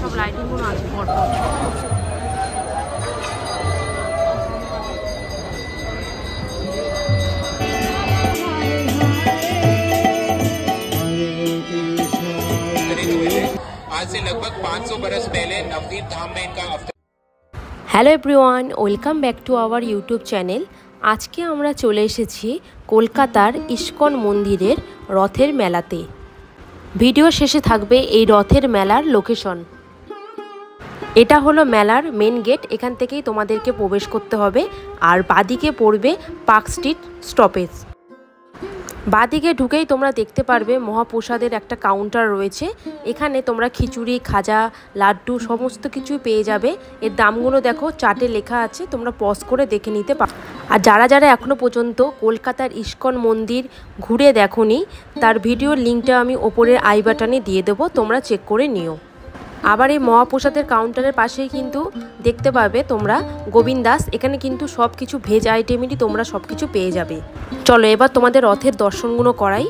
সব লাইটিংগুলো আছে পরপর। आज से लगभग 500 बरस पहले नवदीप धाम में इनका hello everyone, welcome back to our YouTube channel. আজকে আমরা চলে এসেছি কলকাতার ইস্কন মন্দিরের রথের মেলাতে। ভিডিও শেষে থাকবে এই রথের মেলার লোকেশন। এটা হলো মেলার মেন গেট, এখান থেকেই তোমাদেরকে প্রবেশ করতে হবে। আর বাদিকে পড়বে পার্ক স্ট্রিট স্টপেজ। বাদিকে ঢুকেই তোমরা দেখতে পারবে মহাপ্রসাদের একটা কাউন্টার রয়েছে। এখানে তোমরা খিচুড়ি, খাজা, লাড্ডু সমস্ত কিছুই পেয়ে যাবে। এর দামগুলো দেখো চার্টে লেখা আছে, তোমরা পজ করে দেখে নিতে পারো। আর যারা যারা এখনও পর্যন্ত কলকাতার ইস্কন মন্দির ঘুরে দেখোনি, তার ভিডিওর লিঙ্কটা আমি ওপরের আই বাটনে দিয়ে দেবো, তোমরা চেক করে নিও। আবার এই মহাপ্রসাদের কাউন্টারের পাশেই কিন্তু দেখতে পাবে তোমরা গোবিন্দাস। এখানে কিন্তু সব কিছু ভেজ আইটেমেরই তোমরা সব কিছু পেয়ে যাবে। চলো এবার তোমাদের রথের দর্শনগুলো করাই।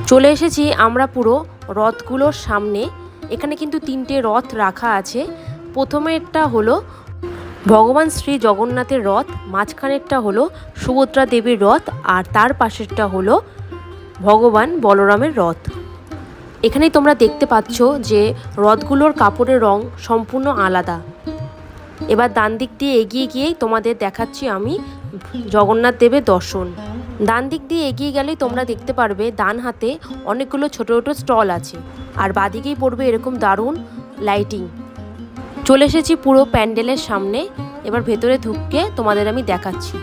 চলে এসেছি আমরা পুরো রথগুলোর সামনে। এখানে কিন্তু 3টে রথ রাখা আছে। প্রথমেরটা হলো ভগবান শ্রী জগন্নাথের রথ, মাঝখানেরটা হলো সুভদ্রা দেবীর রথ, আর তার পাশেরটা হলো ভগবান বলরামের রথ। এখানেই তোমরা দেখতে পাচ্ছ যে রথগুলোর কাপড়ের রং সম্পূর্ণ আলাদা। এবার ডান দিক দিয়ে এগিয়ে গিয়েই তোমাদের দেখাচ্ছি আমি জগন্নাথ দেবের দর্শন। ডান দিক দিয়ে এগিয়ে গেলেই তোমরা দেখতে পারবে ডান হাতে অনেকগুলো ছোট ছোট স্টল আছে, আর বাদিকেই পড়বে এরকম দারুণ লাইটিং। চলে এসেছি পুরো প্যান্ডেলের সামনে। এবার ভেতরে ঢুকে তোমাদের আমি দেখাচ্ছি।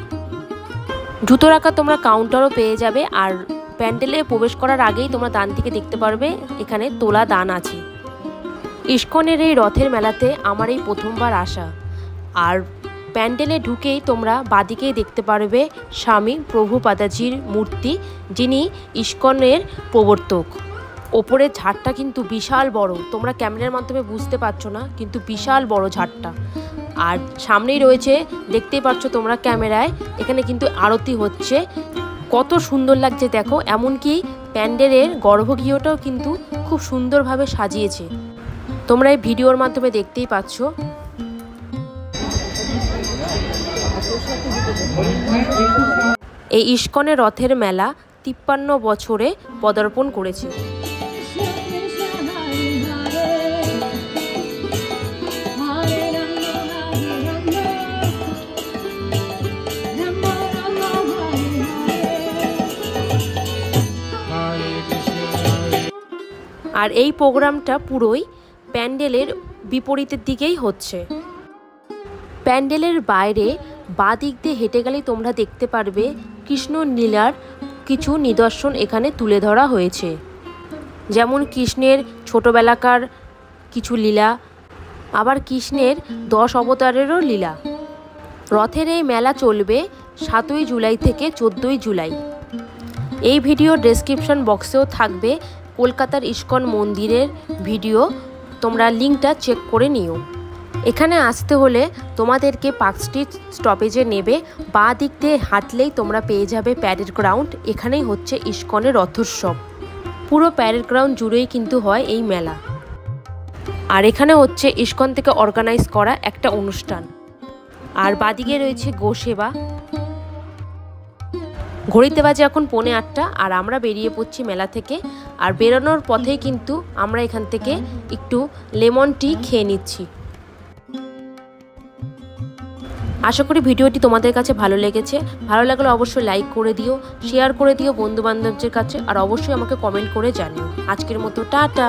জুতো রাখা তোমরা কাউন্টারও পেয়ে যাবে। আর প্যান্ডেলে প্রবেশ করার আগেই তোমরা ডান দিকে দেখতে পারবে এখানে তোলা দান আছে। ইস্কনের এই রথের মেলাতে আমার এই প্রথমবার আসা। আর প্যান্ডেলে ঢুকেই তোমরা বাদিকেই দেখতে পারবে স্বামী প্রভুপাদাজির মূর্তি, যিনি ইস্কনের প্রবর্তক। ওপরের ঝাড়টা কিন্তু বিশাল বড়, তোমরা ক্যামেরার মাধ্যমে বুঝতে পারছো না, কিন্তু বিশাল বড় ঝাড়টা। আর সামনেই রয়েছে, দেখতেই পাচ্ছ তোমরা ক্যামেরায়, এখানে কিন্তু আরতি হচ্ছে। কত সুন্দর লাগছে দেখো। এমনকি প্যান্ডেলের গর্ভগৃহটাও কিন্তু খুব সুন্দরভাবে সাজিয়েছে, তোমরা এই ভিডিওর মাধ্যমে দেখতেই পাচ্ছ। এই ইস্কনের রথের মেলা 53 বছরে পদার্পণ করেছে। আর এই প্রোগ্রামটা পুরোই প্যান্ডেলের বিপরীতের দিকেই হচ্ছে। প্যান্ডেলের বাইরে বাঁ দিক দিয়ে হেঁটে গেলেই তোমরা দেখতে পারবে কৃষ্ণ লীলার কিছু নিদর্শন এখানে তুলে ধরা হয়েছে। যেমন কৃষ্ণের ছোটোবেলাকার কিছু লীলা, আবার কৃষ্ণের 10 অবতারেরও লীলা। রথের এই মেলা চলবে 7ই জুলাই থেকে 14ই জুলাই। এই ভিডিও ডেসক্রিপশন বক্সেও থাকবে কলকাতার ইস্কন মন্দিরের ভিডিও, তোমরা লিঙ্কটা চেক করে নিও। এখানে আসতে হলে তোমাদেরকে পার্ক স্ট্রিট স্টপেজে নেবে। বাঁ দিক দিয়ে হাঁটলেই তোমরা পেয়ে যাবে প্যারেড গ্রাউন্ড। এখানেই হচ্ছে ইস্কনের রথোৎসব। পুরো প্যারেড গ্রাউন্ড জুড়েই কিন্তু হয় এই মেলা। আর এখানে হচ্ছে ইস্কন থেকে অর্গানাইজ করা একটা অনুষ্ঠান। আর বাদিকে রয়েছে গোসেবা। ঘড়িতে বাজে এখন 8:45, আর আমরা বেরিয়ে পড়ছি মেলা থেকে। আর বেরোনোর পথেই কিন্তু আমরা এখান থেকে একটু লেমন টি খেয়ে নিচ্ছি। আশা করি ভিডিওটি তোমাদের কাছে ভালো লেগেছে। ভালো লাগলে অবশ্যই লাইক করে দিও, শেয়ার করে দিও বন্ধু বান্ধবদের কাছে, আর অবশ্যই আমাকে কমেন্ট করে জানিও। আজকের মতো টাটা।